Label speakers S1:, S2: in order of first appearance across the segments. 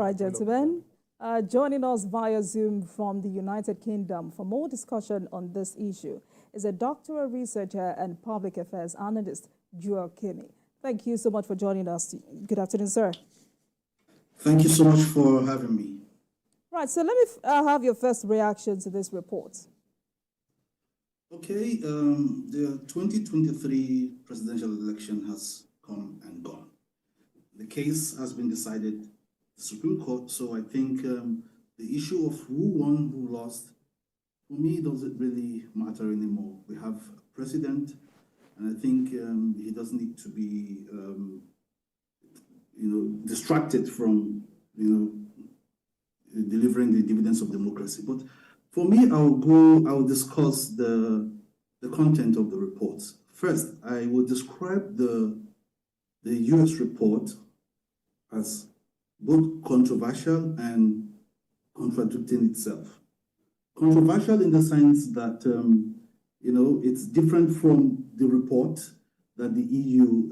S1: right, gentlemen. Joining us via Zoom from the United Kingdom for more discussion on this issue is a doctoral researcher and public affairs analyst, Joel Kinney. Thank you so much for joining us. Good afternoon, sir.
S2: Thank you so much for having me.
S1: Right, so let me have your first reaction to this report.
S2: Okay, the 2023 presidential election has come and gone. The case has been decided the Supreme Court, so I think the issue of who won, who lost, for me, doesn't really matter anymore. We have a president, and I think he doesn't need to be, distracted from, delivering the dividends of democracy. But for me, I'll discuss the content of the report. First, I will describe the US report as both controversial and contradicting itself. Controversial in the sense that, it's different from the report that the EU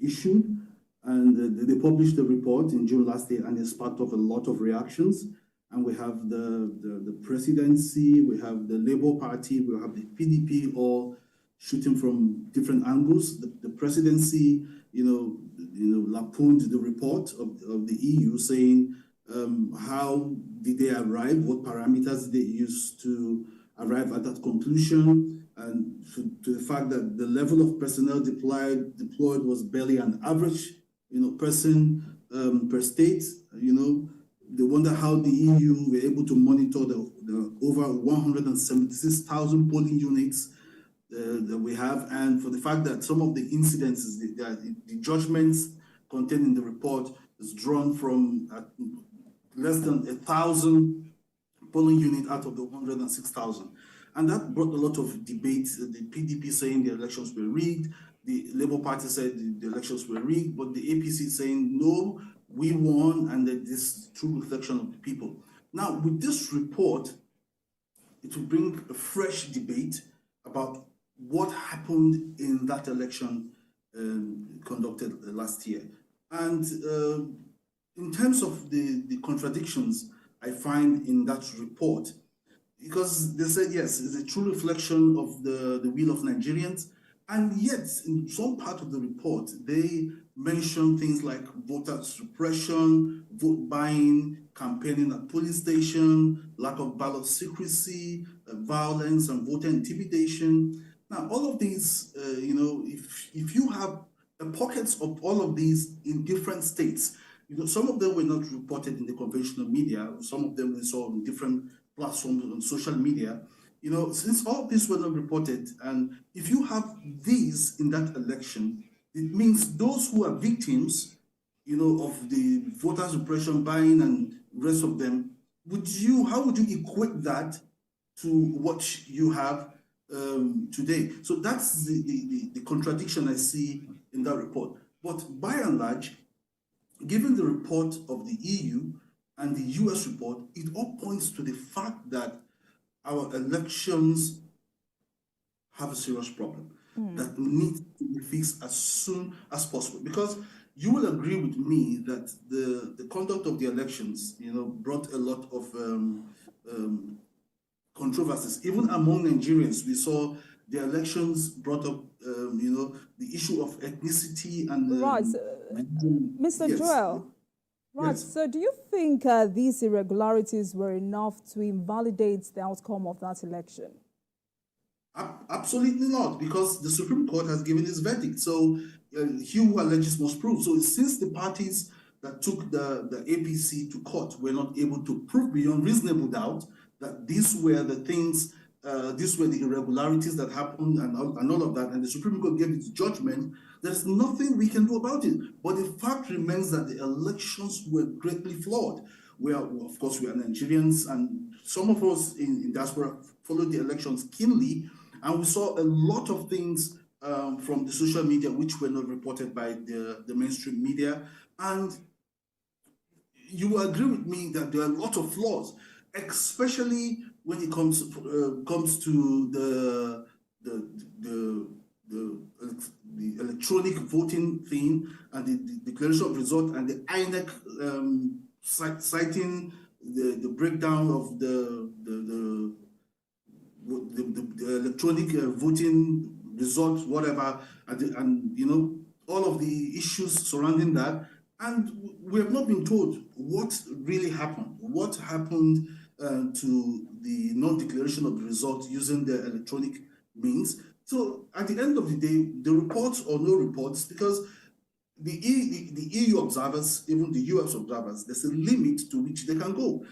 S2: issued, and they published the report in June last year, and it's part of a lot of reactions. And we have the presidency, we have the Labour Party, we have the PDP all shooting from different angles. The presidency, lampooned the report of the EU, saying how did they arrive, what parameters did they use to arrive at that conclusion, and to the fact that the level of personnel deployed was barely an average, person per state. They wonder how the EU were able to monitor the over 176,000 polling units that we have, and for the fact that some of the incidences, the judgments contained in the report is drawn from less than 1,000 polling units out of the 106,000. And that brought a lot of debate. The PDP saying the elections were rigged, the Labour Party said the elections were rigged, but the APC saying no, we won, and that this is true reflection of the people. Now, with this report, it will bring a fresh debate about what happened in that election conducted last year. And in terms of the contradictions I find in that report, because they said, yes, it's a true reflection of the will of Nigerians, and yet in some part of the report, they mention things like voter suppression, vote buying, campaigning at polling station, lack of ballot secrecy, violence and voter intimidation. Now, all of these, if you have pockets of all of these in different states, some of them were not reported in the conventional media, some of them we saw on different platforms on social media. Since all of these were not reported, and if you have these in that election, it means those who are victims, of the voter suppression, buying, and rest of them, how would you equate that to what you have today? So that's the contradiction I see in that report. But by and large, given the report of the EU and the US report, it all points to the fact that our elections have a serious problem that needs to be fixed as soon as possible. Because you will agree with me that the conduct of the elections, brought a lot of controversies. Even among Nigerians, we saw the elections brought up, the issue of ethnicity and...
S1: Right. Mr. Yes. Joel, right. Yes. So do you think these irregularities were enough to invalidate the outcome of that election?
S2: Absolutely not, because the Supreme Court has given its verdict. So he who alleges must prove. So since the parties that took the APC to court were not able to prove beyond reasonable doubt that these were the things, these were the irregularities that happened and all of that, and the Supreme Court gave its judgment, there's nothing we can do about it. But the fact remains that the elections were greatly flawed. Of course, we are Nigerians, and some of us in diaspora followed the elections keenly, and we saw a lot of things from the social media which were not reported by the mainstream media. And you will agree with me that there are a lot of flaws, especially when it comes to the the electronic voting thing and the declaration of result and the INEC citing the breakdown of the electronic voting results, whatever, and you know, all of the issues surrounding that. And we have not been told what really happened. What happened to the non-declaration of the result using the electronic means. So at the end of the day, the reports or no reports, because the EU observers, even the US observers, there's a limit to which they can go.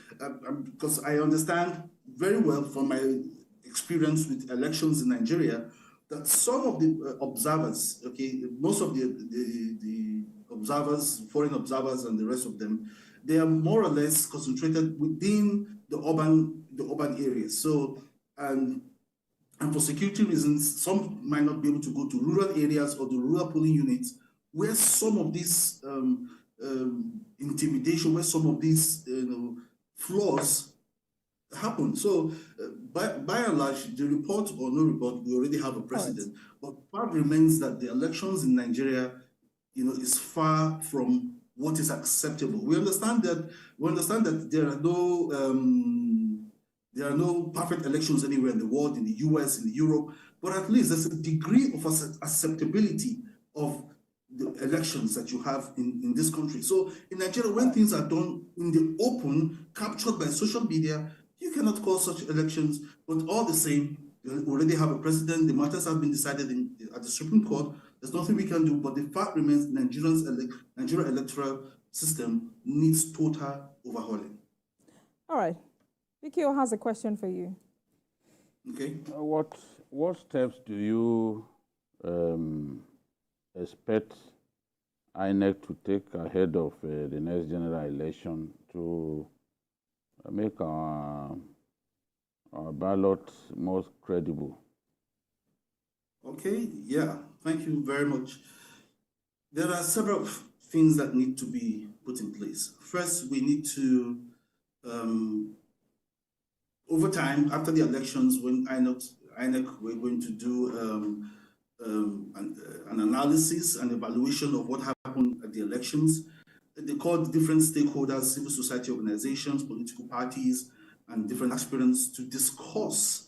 S2: Because I understand very well from my experience with elections in Nigeria that some of the observers, okay, most of the observers, foreign observers and the rest of them, they are more or less concentrated within the urban areas. So, and for security reasons, some might not be able to go to rural areas or the rural polling units where some of this intimidation, where some of these flaws happen. So by and large, the report or no report, we already have a precedent. But part remains that the elections in Nigeria, is far from what is acceptable. We understand that there are no perfect elections anywhere in the world, in the US, in Europe, but at least there's a degree of acceptability of the elections that you have in this country. So in Nigeria, when things are done in the open, captured by social media, you cannot call such elections, but all the same, you already have a precedent, the matters have been decided at the Supreme Court, there's nothing we can do, but the fact remains Nigeria electoral system needs total overhauling.
S1: All right. Vikio has a question for you.
S3: Okay. What steps do you expect INEC to take ahead of the next general election to make our ballot more credible?
S2: Okay, yeah, thank you very much. There are several things that need to be put in place. First, we need to, over time, after the elections, when INEC we're going to do an analysis and evaluation of what happened at the elections. They called different stakeholders, civil society organizations, political parties, and different aspirants to discuss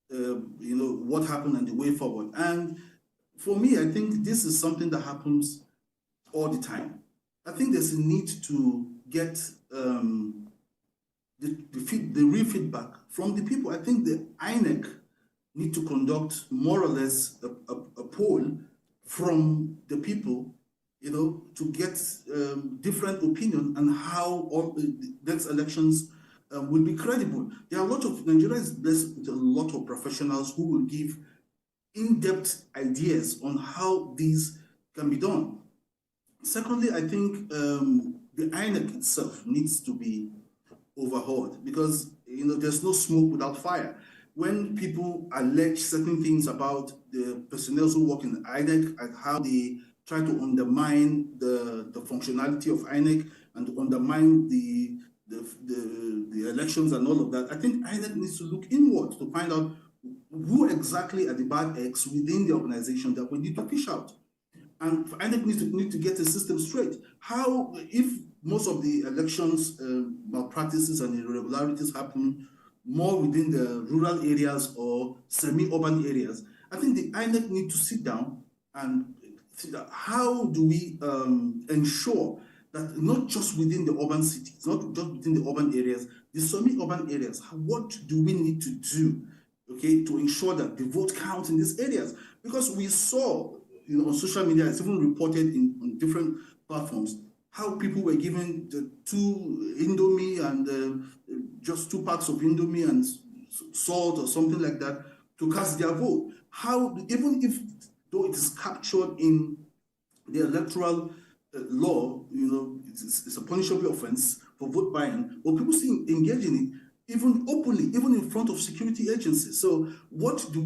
S2: what happened and the way forward. And for me, I think this is something that happens all the time. I think there's a need to get the real feedback from the people. I think the INEC need to conduct more or less a poll from the people, to get different opinion on how all the next elections will be credible. There are a lot of Nigeria is blessed with a lot of professionals who will give in-depth ideas on how these can be done. Secondly, I think the INEC itself needs to be overhauled because there's no smoke without fire. When people allege certain things about the personnel who work in INEC and how they try to undermine the functionality of INEC and to undermine the elections and all of that, I think INEC needs to look inward to find out who exactly are the bad eggs within the organization that we need to fish out. And INEC need to get the system straight. How, if most of the elections malpractices and irregularities happen more within the rural areas or semi-urban areas, I think the INEC need to sit down and think that how do we ensure that not just within the urban cities, not just within the urban areas, the semi-urban areas, what do we need to do, okay, to ensure that the vote counts in these areas? Because we saw, on social media, it's even reported on different platforms, how people were given the 2 Indomie and just 2 packs of Indomie and salt or something like that to cast their vote. How, even if though it is captured in the electoral law, it's a punishable offense for vote buying, but people still engage in it, even openly, even in front of security agencies. So what do,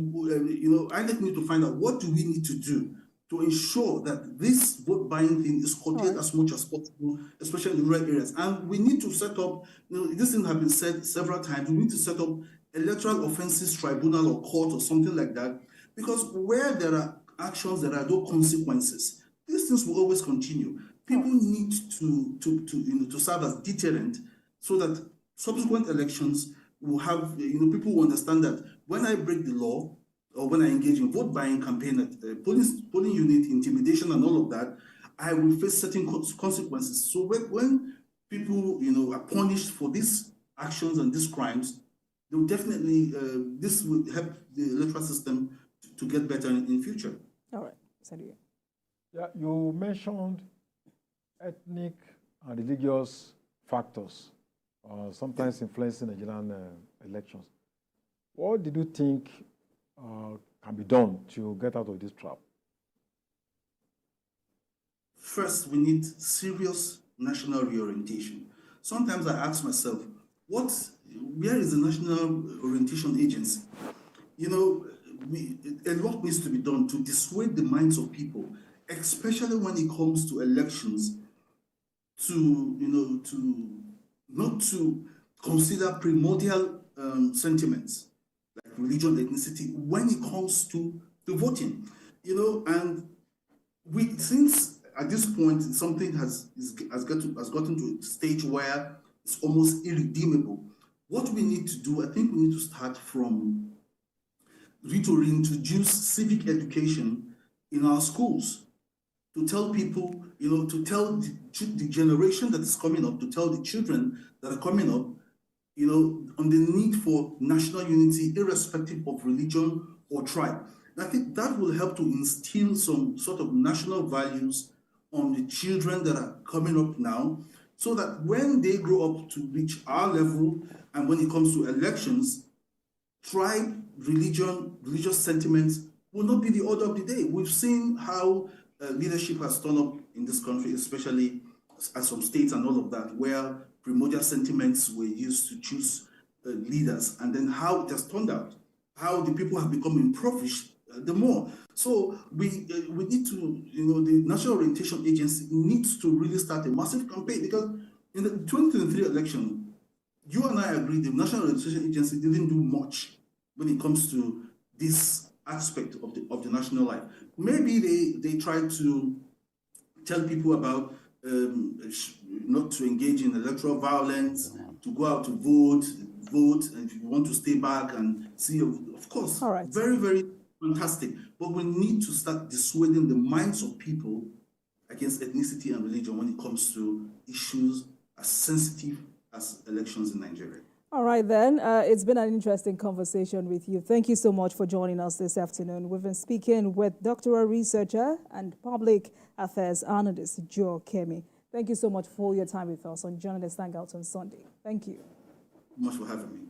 S2: INEC need to find out, what do we need to do to ensure that this vote buying thing is curtailed as much as possible, especially in rural areas? And we need to set up, this thing has been said several times, we need to set up electoral offenses tribunal or court or something like that, because where there are actions, there are no consequences. These things will always continue. People need to serve as deterrent so that subsequent elections will have, people will understand that when I break the law or when I engage in vote buying campaign at polling unit, intimidation and all of that, I will face certain consequences. So when people, are punished for these actions and these crimes, they will definitely, this will help the electoral system to get better in future.
S1: All right, Sadia.
S4: Yeah, you mentioned ethnic and religious factors, sometimes influencing Nigerian elections. What did you think can be done to get out of this trap?
S2: First, we need serious national reorientation. Sometimes I ask myself, where is the National Orientation Agency? A lot needs to be done to dissuade the minds of people, especially when it comes to elections, not to consider primordial sentiments like religion, ethnicity when it comes to voting. And since at this point something has gotten to a stage where it's almost irredeemable. What we need to do, I think we need to start from to reintroduce civic education in our schools, to tell people, to tell the generation that is coming up, to tell the children that are coming up, on the need for national unity, irrespective of religion or tribe. And I think that will help to instill some sort of national values on the children that are coming up now, so that when they grow up to reach our level, and when it comes to elections, tribe, religion, religious sentiments will not be the order of the day. We've seen how leadership has turned up in this country, especially at some states and all of that, where primordial sentiments were used to choose leaders, and then how it has turned out, how the people have become impoverished the more. So we need to, the National Orientation Agency needs to really start a massive campaign, because in the 2023 election, you and I agree the National Orientation Agency didn't do much when it comes to this aspect of the national life. Maybe they tried to tell people about not to engage in electoral violence, to go out to vote, and if you want to stay back and see, of course,
S1: all right,
S2: very, very fantastic. But we need to start dissuading the minds of people against ethnicity and religion when it comes to issues as sensitive as elections in Nigeria.
S1: All right, then. It's been an interesting conversation with you. Thank you so much for joining us this afternoon. We've been speaking with doctoral researcher and public affairs analyst, Joe Kemi. Thank you so much for your time with us on Journalist Hangout on Sunday. Thank you.
S2: Much for having me.